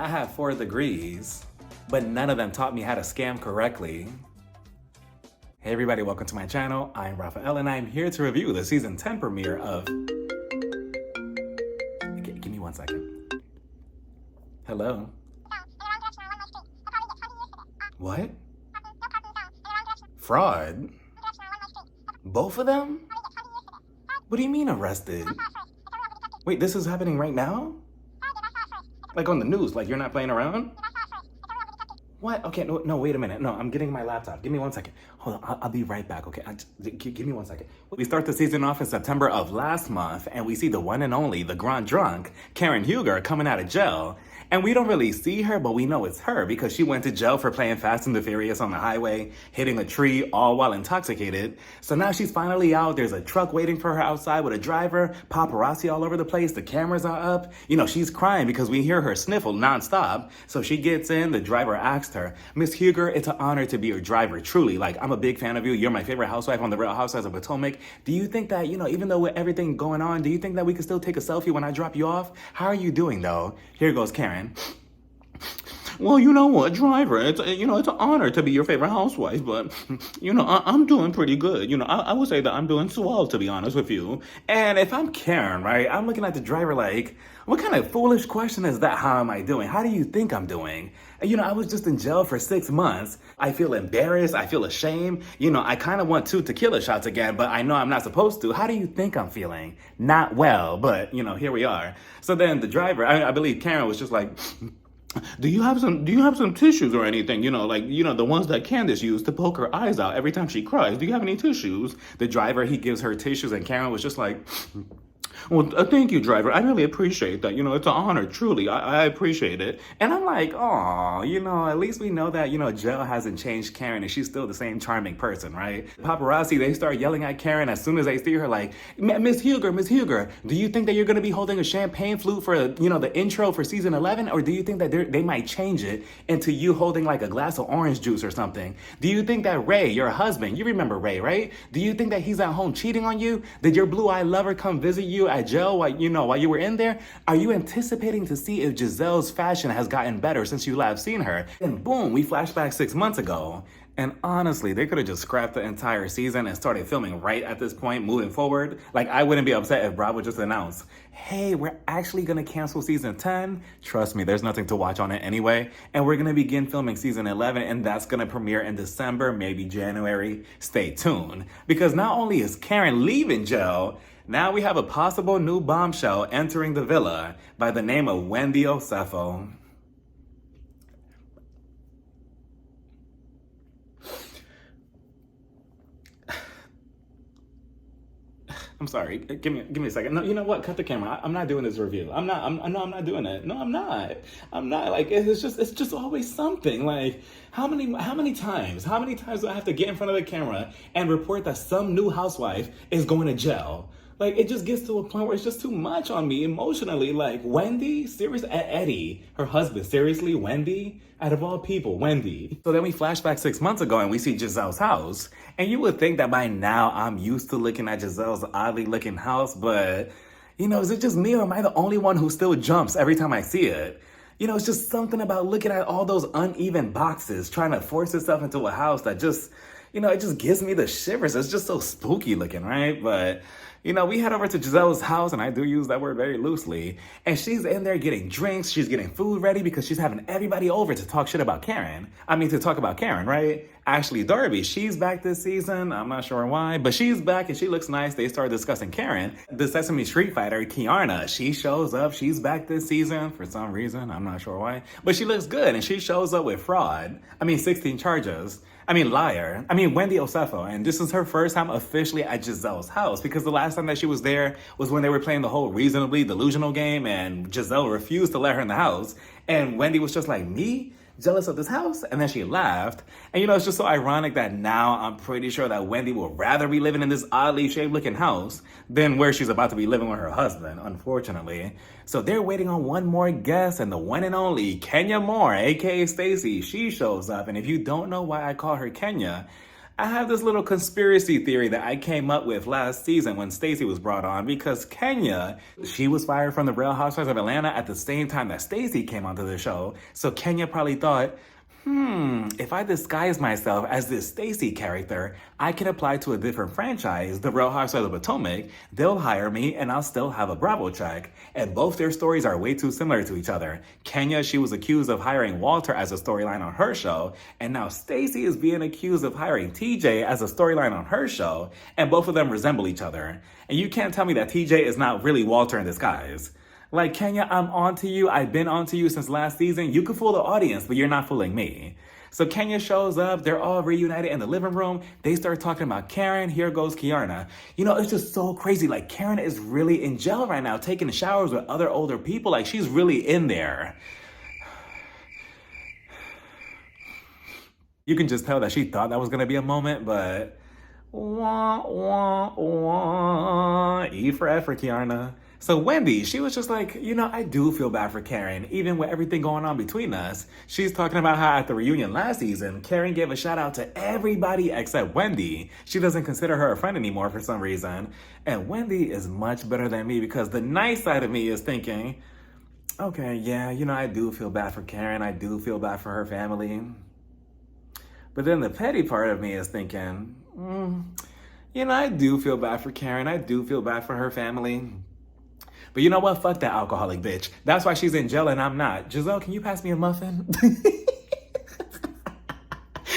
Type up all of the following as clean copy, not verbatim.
I have 4 degrees, but none of them taught me how to scam correctly. Hey everybody, welcome to my channel. I'm Raphael and I'm here to review the season 10 premiere of... Give me 1 second. Hello? What? Fraud? Both of them? What do you mean arrested? Wait, this is happening right now? Like on the news, like you're not playing around? What? Okay, no, wait a minute. No, I'm getting my laptop. Give me 1 second. Hold on, I'll be right back, okay? Give me 1 second. We start the season off in September of last month, and we see the one and only, the grand drunk, Karen Huger, coming out of jail. And we don't really see her, but we know it's her because she went to jail for playing Fast and the Furious on the highway, hitting a tree, all while intoxicated. So now she's finally out. There's a truck waiting for her outside with a driver, paparazzi all over the place, the cameras are up. You know, she's crying because we hear her sniffle nonstop. So she gets in, the driver asked her, "Miss Huger, it's an honor to be your driver, truly. Like, I'm a big fan of you. You're my favorite housewife on the Real Housewives of Potomac. Do you think that, you know, even though with everything going on, do you think that we could still take a selfie when I drop you off? How are you doing though?" Here goes Karen. "Well, you know what, driver, it's an honor to be your favorite housewife, but, I'm doing pretty good. I would say that I'm doing swell, to be honest with you." And if I'm Karen, right, I'm looking at the driver like, what kind of foolish question is that? How am I doing? How do you think I'm doing? I was just in jail for 6 months. I feel embarrassed. I feel ashamed. I kind of want 2 tequila shots again, but I know I'm not supposed to. How do you think I'm feeling? Not well, but, here we are. So then the driver, I believe Karen was just like, do you have some tissues or anything? The ones that Candace used to poke her eyes out every time she cries. Do you have any tissues? The driver, he gives her tissues, and Karen was just like, "Well, thank you, driver. I really appreciate that. It's an honor, truly. I appreciate it." And I'm like, oh, at least we know that, jail hasn't changed Karen and she's still the same charming person, right? Paparazzi, they start yelling at Karen as soon as they see her like, Miss Huger, do you think that you're going to be holding a champagne flute for, the intro for season 11? Or do you think that they might change it into you holding like a glass of orange juice or something? Do you think that Ray, your husband, you remember Ray, right? Do you think that he's at home cheating on you? Did your blue-eyed lover come visit you at jail while you were in there? Are you anticipating to see if Giselle's fashion has gotten better since you last seen her? And boom, we flash back 6 months ago. And honestly, they could have just scrapped the entire season and started filming right at this point, moving forward. Like, I wouldn't be upset if Bravo just announced, hey, we're actually gonna cancel season 10. Trust me, there's nothing to watch on it anyway. And we're gonna begin filming season 11, and that's gonna premiere in December, maybe January. Stay tuned. Because not only is Karen leaving jail, now we have a possible new bombshell entering the villa by the name of Wendy Osefo. I'm sorry. Give me a second. No, you know what? Cut the camera. I'm not doing this review. I'm not doing it. No, I'm not. I'm not. Like, it's just always something. Like, how many times do I have to get in front of the camera and report that some new housewife is going to jail? Like, it just gets to a point where it's just too much on me emotionally. Like, Wendy? Seriously? Eddie, her husband. Seriously? Wendy? Out of all people, Wendy. So then we flash back 6 months ago and we see Giselle's house. And you would think that by now I'm used to looking at Giselle's oddly looking house, but, is it just me or am I the only one who still jumps every time I see it? It's just something about looking at all those uneven boxes trying to force itself into a house that just, it just gives me the shivers. It's just so spooky looking, right? But, we head over to Giselle's house, and I do use that word very loosely, and she's in there getting drinks, she's getting food ready because she's having everybody over to talk shit about Karen. To talk about Karen, right? Ashley Darby, she's back this season. I'm not sure why, but she's back and she looks nice. They start discussing Karen. The Sesame Street fighter, Kiarna, she shows up. She's back this season for some reason. I'm not sure why, but she looks good and she shows up with 16 charges. Liar. Wendy Osefo. And this is her first time officially at Giselle's house because the last time that she was there was when they were playing the whole reasonably delusional game and Giselle refused to let her in the house. And Wendy was just like, me? Jealous of this house? And then she laughed. And it's just so ironic that now I'm pretty sure that Wendy will rather be living in this oddly shaped looking house than where she's about to be living with her husband, unfortunately. So they're waiting on one more guest, and the one and only Kenya Moore, aka Stacy, she shows up. And if you don't know why I call her Kenya, I have this little conspiracy theory that I came up with last season when Stacy was brought on because Kenya, she was fired from the Real Housewives of Atlanta at the same time that Stacy came onto the show. So Kenya probably thought, if I disguise myself as this Stacy character, I can apply to a different franchise, the Real Housewives of Potomac. They'll hire me and I'll still have a Bravo check. And both their stories are way too similar to each other. Kenya, she was accused of hiring Walter as a storyline on her show. And now Stacy is being accused of hiring TJ as a storyline on her show. And both of them resemble each other. And you can't tell me that TJ is not really Walter in disguise. Like, Kenya, I'm onto you. I've been onto you since last season. You can fool the audience, but you're not fooling me. So Kenya shows up. They're all reunited in the living room. They start talking about Karen. Here goes Kiarna. You know, it's just so crazy. Like, Karen is really in jail right now, taking showers with other older people. Like, she's really in there. You can just tell that she thought that was going to be a moment, but wah, wah, wah. E for F for Kiarna. So Wendy, she was just like, you know, I do feel bad for Karen, even with everything going on between us. She's talking about how at the reunion last season, Karen gave a shout out to everybody except Wendy. She doesn't consider her a friend anymore for some reason. And Wendy is much better than me because the nice side of me is thinking, okay, yeah, you know, I do feel bad for Karen. I do feel bad for her family. But then the petty part of me is thinking, you know, I do feel bad for Karen. I do feel bad for her family. But you know what? Fuck that alcoholic bitch. That's why she's in jail and I'm not. Giselle, can you pass me a muffin?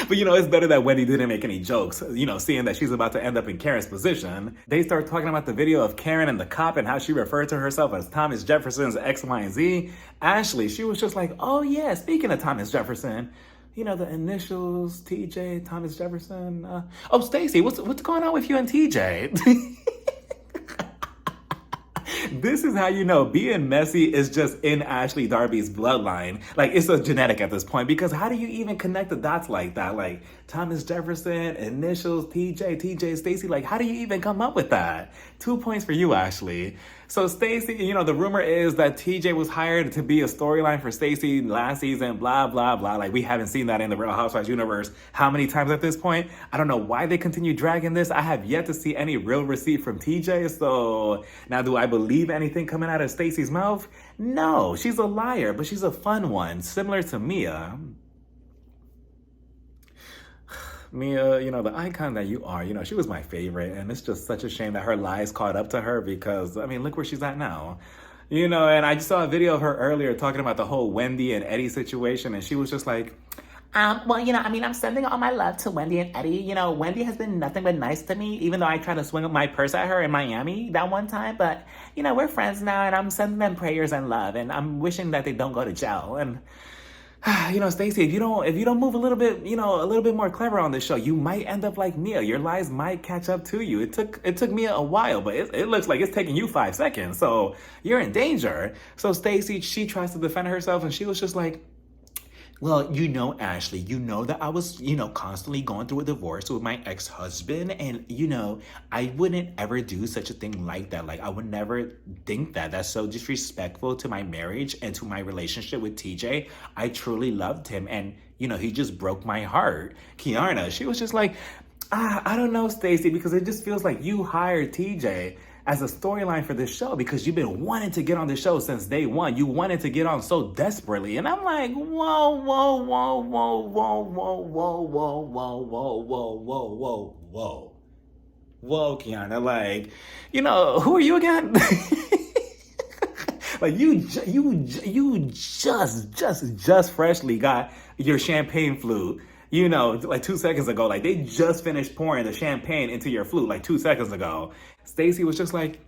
But you know, it's better that Wendy didn't make any jokes, you know, seeing that she's about to end up in Karen's position. They start talking about the video of Karen and the cop and how she referred to herself as Thomas Jefferson's X, Y, and Z. Ashley, she was just like, oh yeah, speaking of Thomas Jefferson, you know, the initials, TJ, Thomas Jefferson. Oh, Stacy, what's going on with you and TJ? This is how you know being messy is just in Ashley Darby's bloodline. Like, it's a genetic at this point, because how do you even connect the dots like that? Like, Thomas Jefferson, initials, TJ, Stacy. Like, how do you even come up with that? 2 points for you, Ashley. So Stacy, you know, the rumor is that TJ was hired to be a storyline for Stacy last season, blah, blah, blah. Like, we haven't seen that in the Real Housewives universe how many times at this point? I don't know why they continue dragging this. I have yet to see any real receipt from TJ. So now, do I believe anything coming out of Stacy's mouth? No, she's a liar, but she's a fun one, similar to Mia. Mia, you know, the icon that you are, you know, she was my favorite. And it's just such a shame that her lies caught up to her because, I mean, look where she's at now. You know, and I just saw a video of her earlier talking about the whole Wendy and Eddie situation. And she was just like, well, you know, I mean, I'm sending all my love to Wendy and Eddie. You know, Wendy has been nothing but nice to me, even though I tried to swing up my purse at her in Miami that one time. But, you know, we're friends now and I'm sending them prayers and love. And I'm wishing that they don't go to jail. And you know, Stacy, if you don't move a little bit, you know, a little bit more clever on this show, you might end up like Mia. Your lies might catch up to you. It took Mia a while, but it looks like it's taking you 5 seconds. So you're in danger. So Stacy, she tries to defend herself, and she was just like, well, you know, Ashley, you know that I was, you know, constantly going through a divorce with my ex-husband. And, you know, I wouldn't ever do such a thing like that. Like, I would never think that. That's so disrespectful to my marriage and to my relationship with TJ. I truly loved him. And, you know, he just broke my heart. Kiarna, she was just like, I don't know, Stacy, because it just feels like you hired TJ as a storyline for this show because you've been wanting to get on the show since day one. You wanted to get on so desperately. And I'm like, whoa, whoa, whoa, whoa, whoa, whoa, whoa, whoa, whoa, whoa, whoa, whoa, whoa, whoa. Whoa, Kiarna, like, you know, who are you again? Like, you just freshly got your champagne flute, you know, like 2 seconds ago. Like, they just finished pouring the champagne into your flute like 2 seconds ago. Stacy was just like,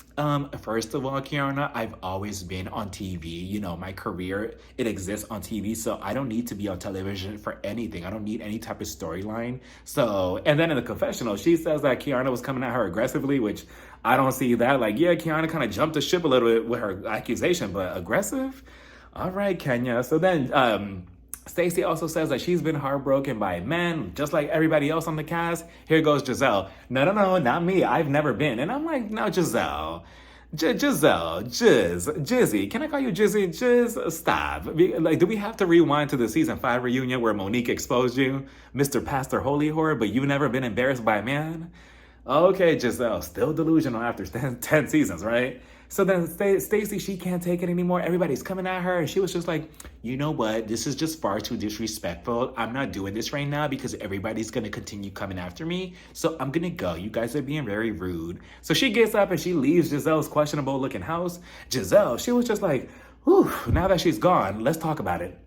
first of all, Kiarna, I've always been on TV. You know, my career, it exists on TV, so I don't need to be on television for anything. I don't need any type of storyline. So, and then in the confessional, she says that Kiarna was coming at her aggressively, which I don't see that. Like, yeah, Kiarna kind of jumped the ship a little bit with her accusation, but aggressive? All right, Kenya. So then, Stacy also says that she's been heartbroken by men, just like everybody else on the cast. Here goes Giselle. No, not me. I've never been. And I'm like, no, Giselle. Giselle, Jizzy. Can I call you Jizzy? Jiz, stop. Like, do we have to rewind to the season 5 reunion where Monique exposed you, Mr. Pastor Holy Whore, but you've never been embarrassed by a man? Okay, Giselle, still delusional after 10 seasons, right? So then Stacy, she can't take it anymore. Everybody's coming at her. And she was just like, you know what? This is just far too disrespectful. I'm not doing this right now because everybody's going to continue coming after me. So I'm going to go. You guys are being very rude. So she gets up and she leaves Giselle's questionable looking house. Giselle, she was just like, whew, now that she's gone, let's talk about it.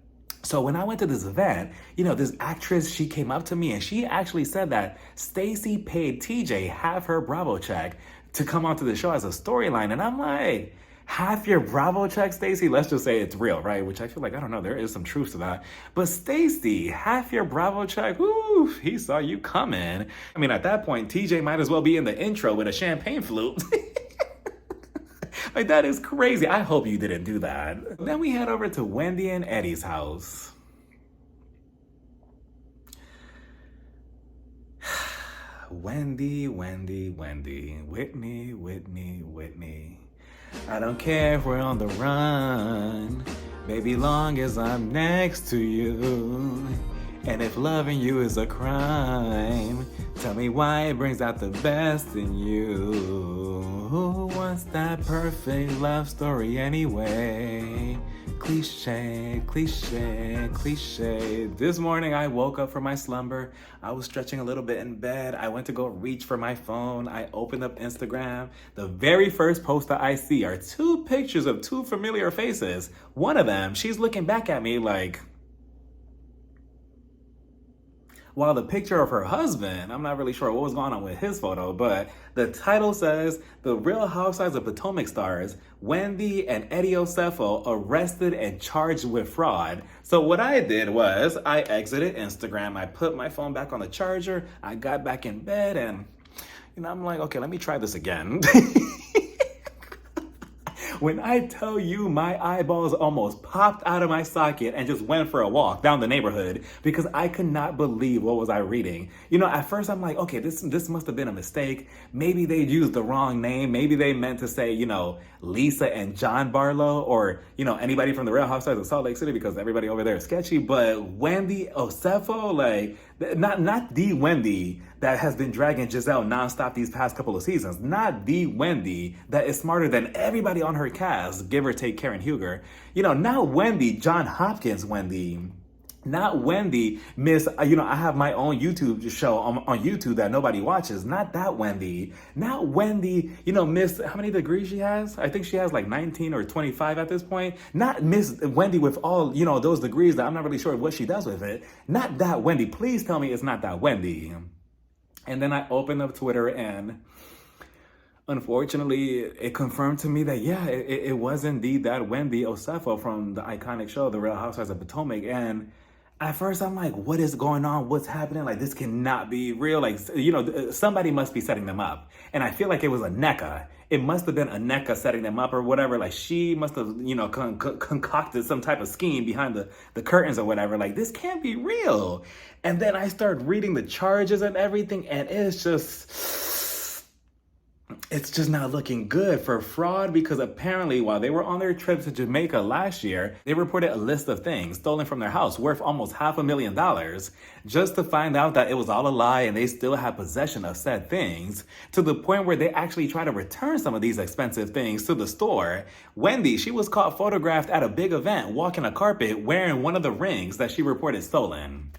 So when I went to this event, this actress, she came up to me and she actually said that Stacy paid TJ half her Bravo check to come onto the show as a storyline. And I'm like, half your Bravo check, Stacy? Let's just say it's real, right? Which I feel like, I don't know, there is some truth to that. But Stacy, half your Bravo check? Woo, he saw you coming. I mean, at that point, TJ might as well be in the intro with a champagne flute. Like, that is crazy. I hope you didn't do that. Then we head over to Wendy and Eddie's house. Wendy, Whitney. I don't care if we're on the run, baby, long as I'm next to you. And if loving you is a crime, tell me why it brings out the best in you. Who wants that perfect love story anyway? Cliche. This morning I woke up from my slumber. I was stretching a little bit in bed. I went to go reach for my phone. I opened up Instagram. The very first post that I see are 2 pictures of 2 familiar faces. One of them, she's looking back at me like, while the picture of her husband, I'm not really sure what was going on with his photo, but the title says, The Real Housewives of Potomac stars, Wendy and Eddie Osefo arrested and charged with fraud. So what I did was, I exited Instagram, I put my phone back on the charger, I got back in bed, and I'm like, okay, let me try this again. When I tell you my eyeballs almost popped out of my socket and just went for a walk down the neighborhood because I could not believe what was I reading. At first I'm like, okay, this must have been a mistake. Maybe they used the wrong name. Maybe they meant to say, Lisa and John Barlow or, anybody from the Real Housewives of Salt Lake City because everybody over there is sketchy. But Wendy Osefo, like, not the Wendy that has been dragging Giselle nonstop these past couple of seasons. Not the Wendy that is smarter than everybody on her cast, give or take Karen Huger. Not Wendy, John Hopkins Wendy. Not Wendy, Miss, I have my own YouTube show on YouTube that nobody watches. Not that Wendy. Not Wendy, Miss, how many degrees she has? I think she has like 19 or 25 at this point. Not Miss Wendy with all, those degrees that I'm not really sure what she does with it. Not that Wendy. Please tell me it's not that Wendy. And then I opened up Twitter and unfortunately, it confirmed to me that, yeah, it was indeed that Wendy Osefo from the iconic show, The Real Housewives of Potomac. And at first I'm like, what is going on? What's happening? Like, this cannot be real. Like, somebody must be setting them up. And I feel like it was a NECA. It must have been a NECA setting them up or whatever. Like, she must have, concocted some type of scheme behind the curtains or whatever. Like, this can't be real. And then I started reading the charges and everything, and it's just not looking good for fraud because apparently while they were on their trip to Jamaica last year, they reported a list of things stolen from their house worth almost $500,000 just to find out that it was all a lie and they still had possession of said things to the point where they actually try to return some of these expensive things to the store. Wendy, she was caught photographed at a big event walking a carpet wearing one of the rings that she reported stolen.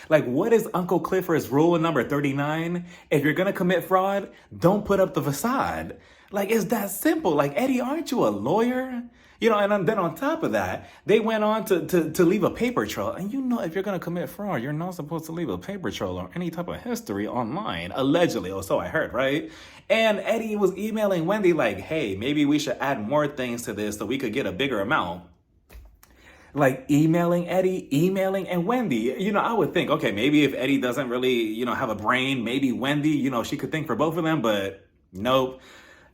Like, what is Uncle Clifford's rule number 39? If you're gonna commit fraud, don't put up the facade. Like, it's that simple. Like, Eddie, aren't you a lawyer? And then on top of that, they went on to leave a paper trail. And if you're gonna commit fraud, you're not supposed to leave a paper trail or any type of history online. Allegedly, or so I heard, right? And Eddie was emailing Wendy like, hey, maybe we should add more things to this so we could get a bigger amount. Like emailing Eddie, emailing and Wendy. I would think, okay, maybe if Eddie doesn't really, have a brain, maybe Wendy, she could think for both of them, but nope.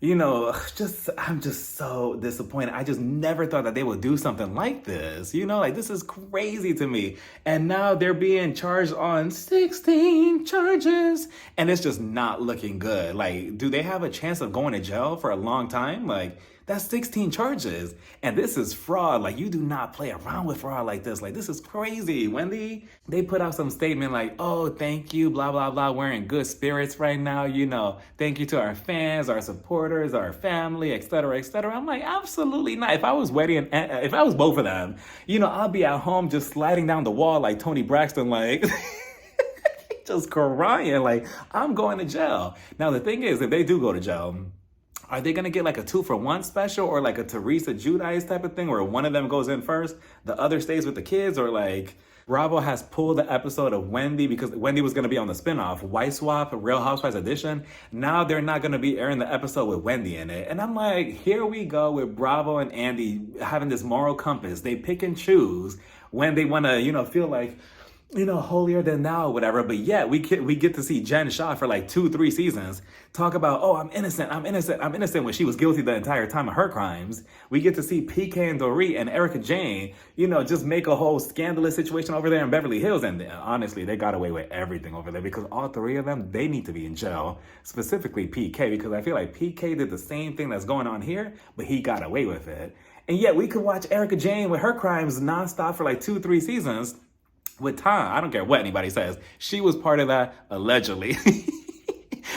I'm just so disappointed. I just never thought that they would do something like this. Like this is crazy to me. And now they're being charged on 16 charges. And it's just not looking good. Like, do they have a chance of going to jail for a long time? Like, that's 16 charges. And this is fraud. Like, you do not play around with fraud like this. Like, this is crazy, Wendy. They put out some statement like, oh, thank you, blah, blah, blah. We're in good spirits right now. Thank you to our fans, our supporters, our family, et cetera, et cetera. I'm like, absolutely not. If I was if I was both of them, I'll be at home just sliding down the wall like Tony Braxton, like... just crying, like, I'm going to jail. Now, the thing is, if they do go to jail... are they going to get like a 2-for-1 special or like a Teresa Giudice type of thing where one of them goes in first, the other stays with the kids? Or like Bravo has pulled the episode of Wendy because Wendy was going to be on the spinoff, White Swap, Real Housewives Edition. Now they're not going to be airing the episode with Wendy in it. And I'm like, here we go with Bravo and Andy having this moral compass. They pick and choose when they want to, feel like, holier than thou or whatever. But yet we get to see Jen Shah for like 2-3 seasons talk about, oh, I'm innocent when she was guilty the entire time of her crimes. We get to see PK and Dorit and Erica Jane, just make a whole scandalous situation over there in Beverly Hills. And honestly, they got away with everything over there because all three of them, they need to be in jail. Specifically PK, because I feel like PK did the same thing that's going on here, but he got away with it. And yet we could watch Erica Jane with her crimes nonstop for like 2-3 seasons. With time, I don't care what anybody says. She was part of that, allegedly.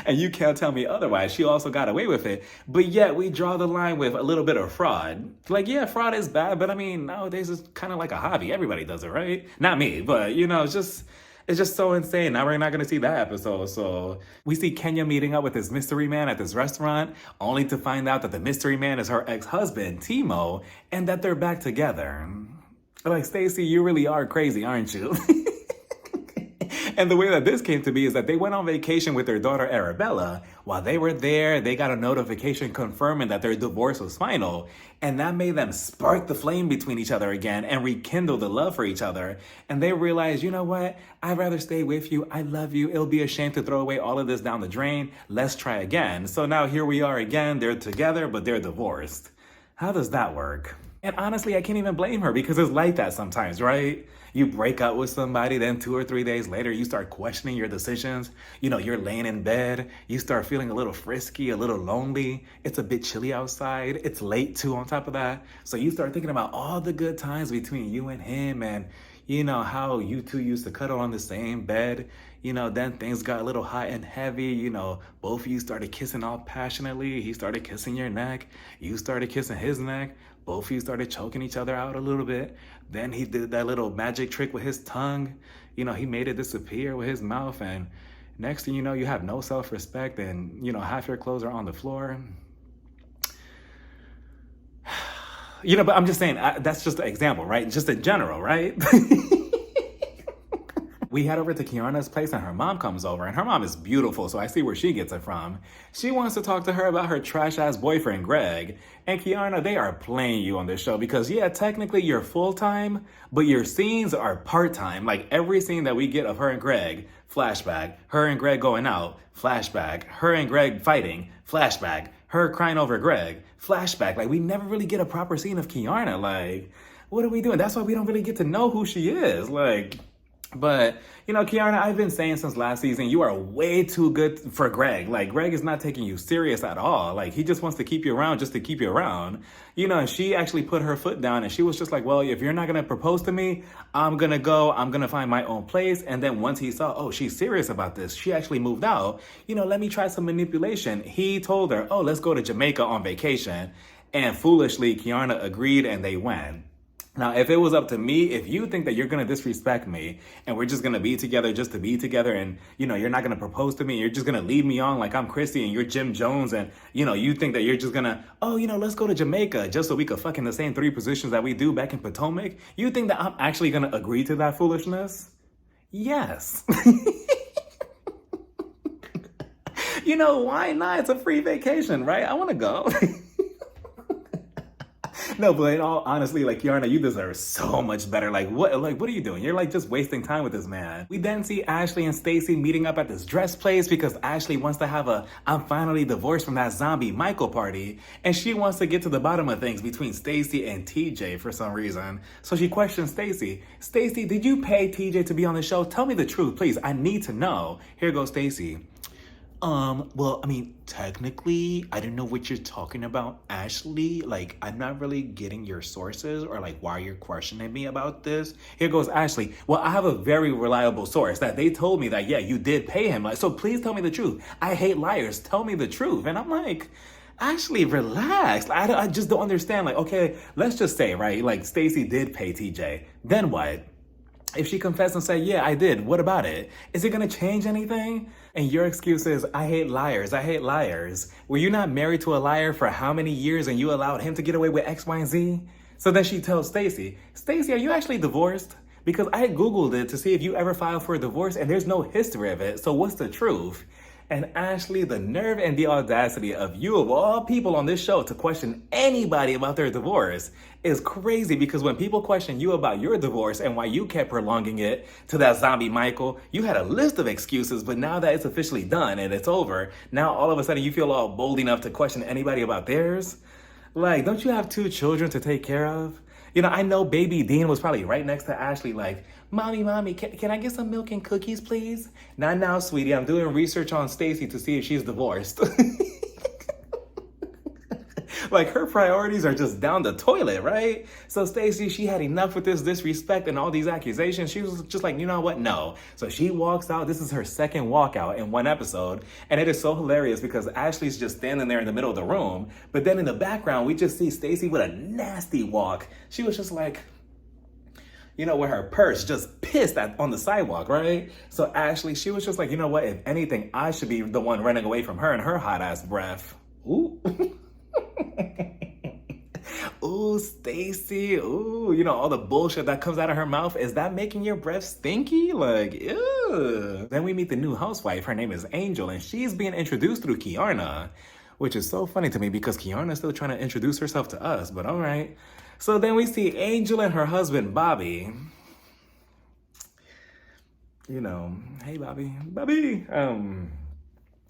And you can't tell me otherwise. She also got away with it. But yet we draw the line with a little bit of fraud. Like, yeah, fraud is bad, but I mean, nowadays it's kind of like a hobby. Everybody does it, right? Not me, but it's just so insane. Now we're not going to see that episode. So we see Kenya meeting up with this mystery man at this restaurant, only to find out that the mystery man is her ex-husband, Timo, and that they're back together. Like, Stacy, you really are crazy, aren't you? And the way that this came to be is that they went on vacation with their daughter, Arabella. While they were there, they got a notification confirming that their divorce was final. And that made them spark the flame between each other again and rekindle the love for each other. And they realized, you know what? I'd rather stay with you. I love you. It'll be a shame to throw away all of this down the drain. Let's try again. So now here we are again. They're together, but they're divorced. How does that work? And honestly, I can't even blame her because it's like that sometimes, right? You break up with somebody, then 2 or 3 days later, you start questioning your decisions. You're laying in bed. You start feeling a little frisky, a little lonely. It's a bit chilly outside. It's late too on top of that. So you start thinking about all the good times between you and him and, how you two used to cuddle on the same bed. Then things got a little hot and heavy. Both of you started kissing all passionately. He started kissing your neck. You started kissing his neck. Both of you started choking each other out a little bit. Then he did that little magic trick with his tongue. He made it disappear with his mouth. And next thing you know, you have no self-respect and, half your clothes are on the floor. But I'm just saying, that's just an example, right? Just in general, right? We head over to Kiana's place and her mom comes over, and her mom is beautiful, so I see where she gets it from. She wants to talk to her about her trash-ass boyfriend, Greg. And Kiana, they are playing you on this show because, yeah, technically you're full-time, but your scenes are part-time. Like, every scene that we get of her and Greg, flashback. Her and Greg going out, flashback. Her and Greg fighting, flashback. Her crying over Greg, flashback. Like, we never really get a proper scene of Kiana. Like, what are we doing? That's why we don't really get to know who she is. Like... But, Kiana, I've been saying since last season, you are way too good for Greg. Like, Greg is not taking you serious at all. Like, he just wants to keep you around just to keep you around. And she actually put her foot down and she was just like, well, if you're not going to propose to me, I'm going to find my own place. And then once he saw, oh, she's serious about this, she actually moved out. Let me try some manipulation. He told her, oh, let's go to Jamaica on vacation. And foolishly, Kiana agreed and they went. Now, if it was up to me, if you think that you're going to disrespect me and we're just going to be together just to be together and, you're not going to propose to me, you're just going to leave me on like I'm Christy and you're Jim Jones and, you think that you're just going to, oh, let's go to Jamaica just so we could fuck in the same 3 positions that we do back in Potomac. You think that I'm actually going to agree to that foolishness? Yes. Why not? It's a free vacation, right? I want to go. No, but in all honestly, like Kiana, you deserve so much better. Like what are you doing? You're like just wasting time with this man. We then see Ashley and Stacy meeting up at this dress place because Ashley wants to have a I'm finally divorced from that zombie Michael party, and she wants to get to the bottom of things between Stacy and TJ for some reason. So she questions Stacy. Stacy, did you pay TJ to be on the show? Tell me the truth, please. I need to know. Here goes Stacy. Well, I mean, technically, I don't know what you're talking about, Ashley. Like, I'm not really getting your sources or like why you're questioning me about this. Here goes Ashley. Well, I have a very reliable source that they told me that, yeah, you did pay him. Like, so please tell me the truth. I hate liars. Tell me the truth. And I'm like, Ashley, relax. I just don't understand. Like, okay, let's just say, right? Like, Stacy did pay TJ. Then what? If she confessed and said, yeah, I did, what about it? Is it gonna change anything? And your excuse is, I hate liars, I hate liars. Were you not married to a liar for how many years and you allowed him to get away with X, Y, and Z? So then she tells Stacy, Stacy, are you actually divorced? Because I Googled it to see if you ever filed for a divorce and there's no history of it, so what's the truth? And Ashley, the nerve and the audacity of you of all people on this show to question anybody about their divorce is crazy, because when people question you about your divorce and why you kept prolonging it to that zombie Michael, you had a list of excuses, but now that it's officially done and it's over, now all of a sudden you feel all bold enough to question anybody about theirs? Like, don't you have 2 children to take care of? You know, I know baby Dean was probably right next to Ashley like, Mommy, can I get some milk and cookies, please? Not now, sweetie. I'm doing research on Stacy to see if she's divorced. Like, her priorities are just down the toilet, right? So Stacy, she had enough with this disrespect and all these accusations. She was just like, you know what? No. So she walks out. This is her second walkout in one episode. And it is so hilarious because Ashley's just standing there in the middle of the room. But then in the background, we just see Stacy with a nasty walk. She was just like, you know, with her purse just pissed on the sidewalk, right? So Ashley, she was just like, you know what? If anything, I should be the one running away from her and her hot ass breath. Ooh. Ooh, Stacy. Ooh, you know, all the bullshit that comes out of her mouth. Is that making your breath stinky? Like, ew. Then we meet the new housewife. Her name is Angel, and she's being introduced through Kiana, which is so funny to me because Kiana's still trying to introduce herself to us, but all right. So then we see Angel and her husband, Bobby. You know, hey, Bobby.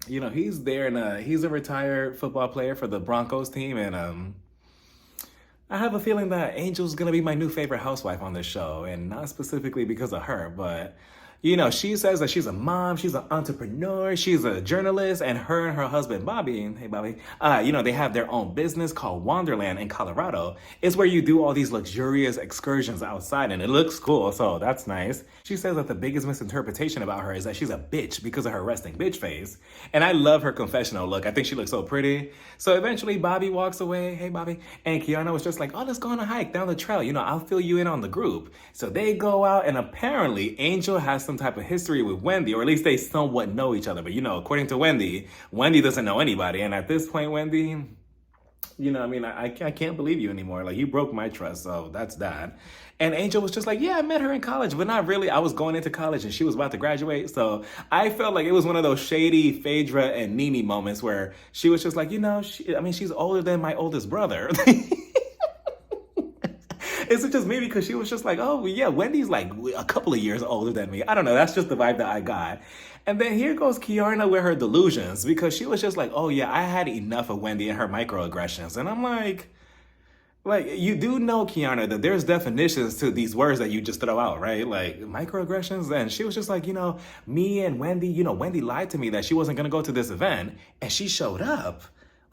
You know, he's there and he's a retired football player for the Broncos team. And I have a feeling that Angel's going to be my new favorite housewife on this show. And not specifically because of her, but you know, she says that she's a mom, she's an entrepreneur, she's a journalist, and her husband, Bobby, hey Bobby, you know, they have their own business called Wonderland in Colorado. It's where you do all these luxurious excursions outside, and it looks cool, so that's nice. She says that the biggest misinterpretation about her is that she's a bitch because of her resting bitch face. And I love her confessional look. I think she looks so pretty. So eventually Bobby walks away, hey Bobby, and Kiana was just like, oh, let's go on a hike down the trail. You know, I'll fill you in on the group. So they go out, and apparently Angel has some type of history with Wendy, or at least they somewhat know each other. But you know, according to Wendy doesn't know anybody. And at this point, Wendy, you know, I mean, I can't believe you anymore. Like, you broke my trust, so that's that. And Angel was just like, yeah, I met her in college, but not really. I was going into college and she was about to graduate. So I felt like it was one of those shady Phaedra and Nene moments where she was just like, you know, she's older than my oldest brother. Is it just me because she was just like, oh, yeah, Wendy's like a couple of years older than me. I don't know. That's just the vibe that I got. And then here goes Kiana with her delusions, because she was just like, oh, yeah, I had enough of Wendy and her microaggressions. And I'm like, you do know, Kiana, that there's definitions to these words that you just throw out, right? Like, microaggressions. And she was just like, you know, me and Wendy, you know, Wendy lied to me that she wasn't going to go to this event. And she showed up.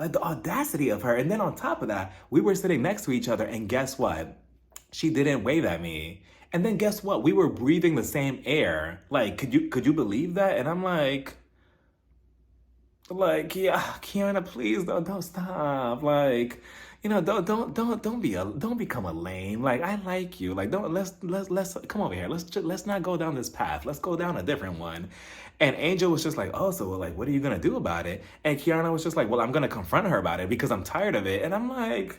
Like, the audacity of her. And then on top of that, we were sitting next to each other. And guess what? She didn't wave at me. And then guess what? We were breathing the same air. Like, could you believe that? And I'm like, yeah, Kiana, please don't stop. Like, you know, don't become a lame. Like, I like you. Like, let's come over here. Let's not go down this path. Let's go down a different one. And Angel was just like, oh, so like, what are you gonna do about it? And Kiana was just like, well, I'm gonna confront her about it because I'm tired of it. And I'm like,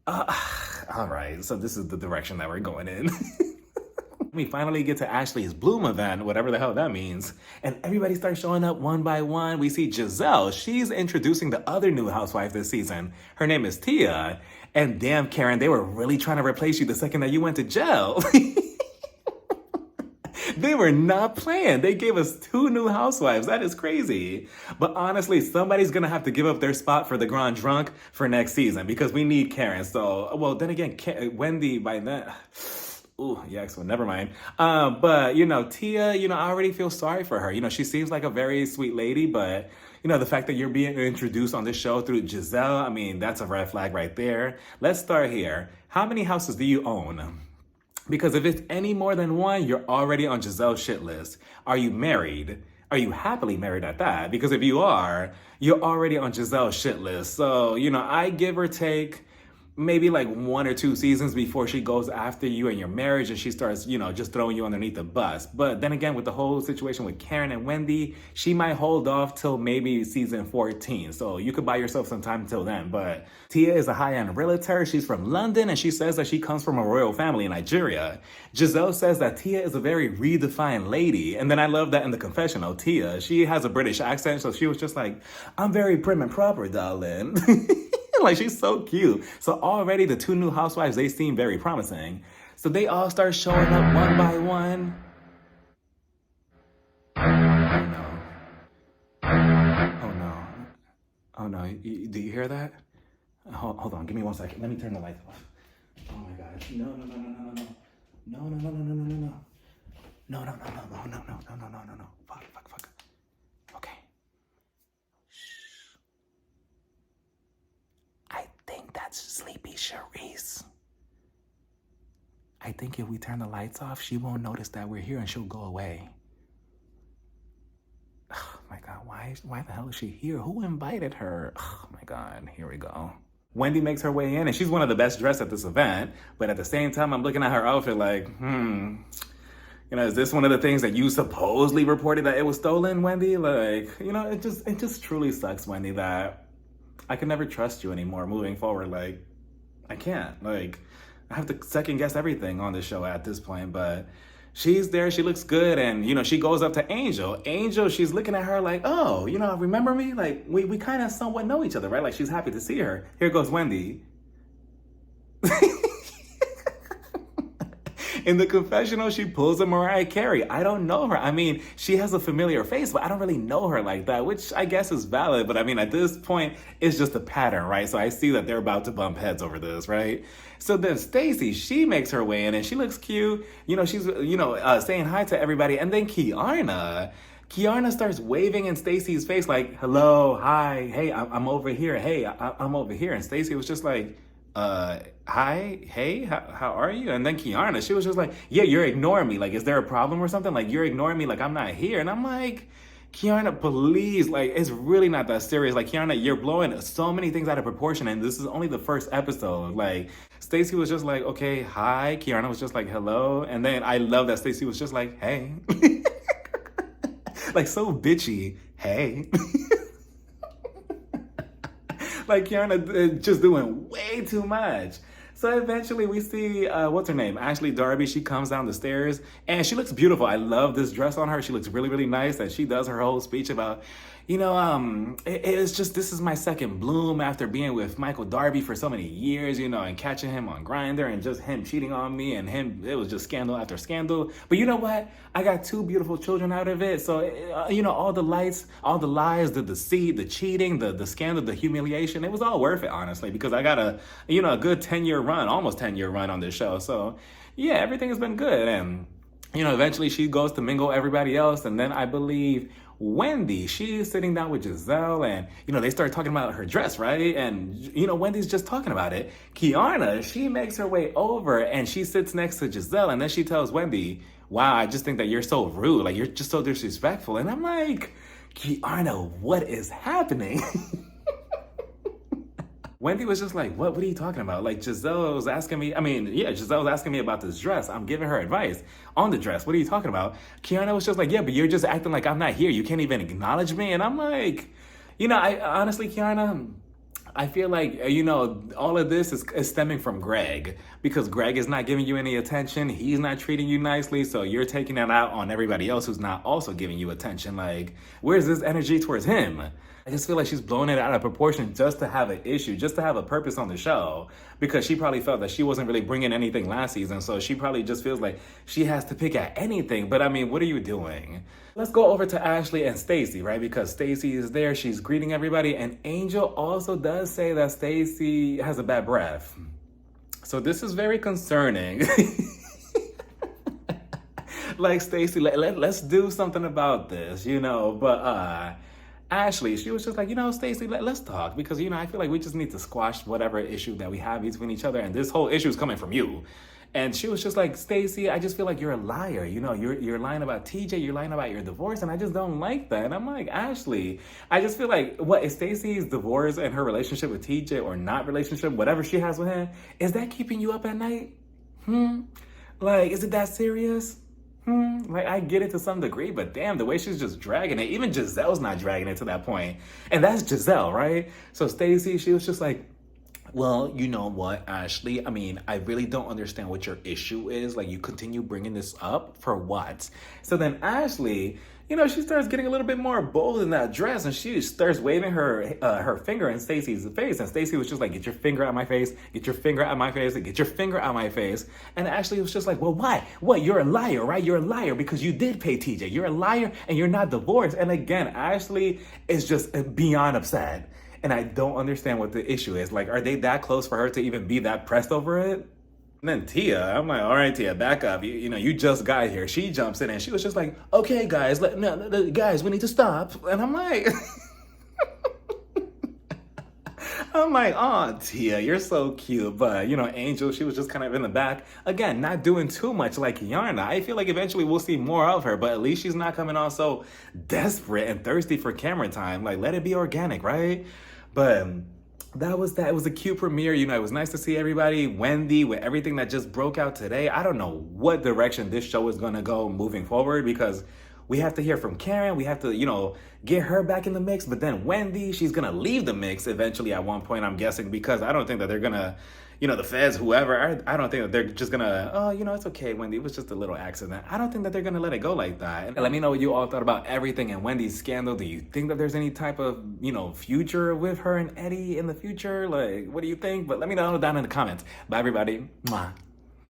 all right, so this is the direction that we're going in. We finally get to Ashley's Bloom event, whatever the hell that means. And everybody starts showing up one by one. We see Giselle. She's introducing the other new housewife this season. Her name is Tia. And damn, Karen, they were really trying to replace you the second that you went to jail. They were not playing. They gave us 2 new housewives. That is crazy. But honestly, somebody's going to have to give up their spot for the Grand Drunk for next season because we need Karen. So, well, then again, Wendy by then... Ooh, yikes, well, never mind. But, Tia, I already feel sorry for her. She seems like a very sweet lady, but, the fact that you're being introduced on this show through Giselle, I mean, that's a red flag right there. Let's start here. How many houses do you own? Because if it's any more than 1, you're already on Giselle's shit list. Are you married? Are you happily married at that? Because if you are, you're already on Giselle's shit list. So, I give or take maybe like 1 or 2 seasons before she goes after you and your marriage and she starts, just throwing you underneath the bus. But then again, with the whole situation with Karen and Wendy, she might hold off till maybe season 14. So you could buy yourself some time until then. But Tia is a high-end realtor. She's from London and she says that she comes from a royal family in Nigeria. Giselle says that Tia is a very redefined lady. And then I love that in the confessional, Tia, she has a British accent. So she was just like, I'm very prim and proper, darling. Like, she's so cute. So already the 2 new housewives, they seem very promising. So they all start showing up one by one. Oh, no. Oh, no. Oh, no. Do you hear that? Hold on. Give me 1 second. Let me turn the lights off. Oh, my God. No, no, no, no, no, no. No, no, no, no, no, no, no, no. No, no, no, no, no, no, no, no, no, no, no, no. Fuck. Okay. I think that's Sleepy Charisse. I think if we turn the lights off, she won't notice that we're here and she'll go away. Oh my God, why the hell is she here? Who invited her? Oh my God, here we go. Wendy makes her way in and she's one of the best dressed at this event. But at the same time, I'm looking at her outfit like, is this one of the things that you supposedly reported that it was stolen, Wendy? Like, it just truly sucks, Wendy, that I can never trust you anymore moving forward. Like, I can't. Like, I have to second guess everything on this show at this point. But she's there. She looks good. And, she goes up to Angel. Angel, she's looking at her like, oh, remember me? Like, we kind of somewhat know each other, right? Like, she's happy to see her. Here goes Wendy. In the confessional, she pulls a Mariah Carey. I don't know her. I mean, she has a familiar face, but I don't really know her like that, which I guess is valid. But I mean, at this point, it's just a pattern, right? So I see that they're about to bump heads over this, right? So then Stacy, she makes her way in and she looks cute. She's, saying hi to everybody. And then Kiana starts waving in Stacy's face like, hello, hi, hey, I'm over here. Hey, I'm over here. And Stacy was just like, hi, hey, how are you? And then Kiana, she was just like, yeah, you're ignoring me. Like, is there a problem or something? Like, you're ignoring me like I'm not here. And I'm like, Kiana, please, like, it's really not that serious. Like, Kiana, you're blowing so many things out of proportion, and this is only the first episode. Like, Stacy was just like, okay, hi. Kiana was just like, hello. And then I love that Stacy was just like, hey. Like, so bitchy. Hey. Like, Kiana just doing way too much. So eventually we see, what's her name? Ashley Darby. She comes down the stairs and she looks beautiful. I love this dress on her. She looks really, really nice. And she does her whole speech about, it's just, this is my second bloom after being with Michael Darby for so many years, and catching him on Grindr and just him cheating on me and him, it was just scandal after scandal. But you know what? I got 2 beautiful children out of it. So, all the lights, all the lies, the deceit, the cheating, the scandal, the humiliation, it was all worth it, honestly, because I got a good 10-year run, almost 10-year run on this show. So yeah, everything has been good. And, eventually she goes to mingle everybody else. And then I believe Wendy, she's sitting down with Giselle and, they start talking about her dress, right? And, Wendy's just talking about it. Kiana, she makes her way over and she sits next to Giselle and then she tells Wendy, wow, I just think that you're so rude. Like, you're just so disrespectful. And I'm like, Kiana, what is happening? Wendy was just like, what are you talking about? Like, Giselle was asking me about this dress. I'm giving her advice on the dress. What are you talking about? Kiana was just like, yeah, but you're just acting like I'm not here. You can't even acknowledge me. And I'm like, I honestly, Kiana, I feel like, all of this is stemming from Greg, because Greg is not giving you any attention. He's not treating you nicely. So you're taking that out on everybody else who's not also giving you attention. Like, where's this energy towards him? I just feel like she's blowing it out of proportion just to have an issue, just to have a purpose on the show, because she probably felt that she wasn't really bringing anything last season. So she probably just feels like she has to pick at anything. But I mean, what are you doing? Let's go over to Ashley and Stacy, right? Because Stacy is there, she's greeting everybody, and Angel also does say that Stacy has a bad breath. So this is very concerning. Like, Stacy, let's do something about this, but Ashley, she was just like, Stacy, let's talk, because, I feel like we just need to squash whatever issue that we have between each other, and this whole issue is coming from you. And she was just like, Stacy, I just feel like you're a liar. You're lying about TJ, you're lying about your divorce, and I just don't like that. And I'm like, Ashley, I just feel like, what is Stacy's divorce and her relationship with TJ, or not relationship, whatever she has with him, is that keeping you up at night? Like, is it that serious? Like, I get it to some degree, but damn, the way she's just dragging it, even Giselle's not dragging it to that point. And that's Giselle, right? So Stacy, she was just like, well, you know what, Ashley? I mean, I really don't understand what your issue is. Like, you continue bringing this up for what? So then Ashley, she starts getting a little bit more bold in that dress, and she starts waving her finger in Stacy's face. And Stacy was just like, get your finger out my face, get your finger out my face, get your finger out my face. And Ashley was just like, well, why? What? You're a liar, right? You're a liar because you did pay TJ. You're a liar and you're not divorced. And again, Ashley is just beyond upset. And I don't understand what the issue is. Like, are they that close for her to even be that pressed over it? And then Tia, I'm like, all right, Tia, back up. You just got here. She jumps in and she was just like, okay, guys, guys, we need to stop. And I'm like, oh, Tia, you're so cute. But, Angel, she was just kind of in the back. Again, not doing too much like Yarna. I feel like eventually we'll see more of her, but at least she's not coming on so desperate and thirsty for camera time. Like, let it be organic, right? But that was that. It was a cute premiere. It was nice to see everybody. Wendy, with everything that just broke out today. I don't know what direction this show is going to go moving forward, because we have to hear from Karen. We have to, get her back in the mix. But then Wendy, she's going to leave the mix eventually at one point, I'm guessing, because I don't think that they're going to, the feds, whoever, I don't think that they're just going to, oh, it's okay, Wendy. It was just a little accident. I don't think that they're going to let it go like that. And let me know what you all thought about everything and Wendy's scandal. Do you think that there's any type of, future with her and Eddie in the future? Like, what do you think? But let me know down in the comments. Bye, everybody. Mwah.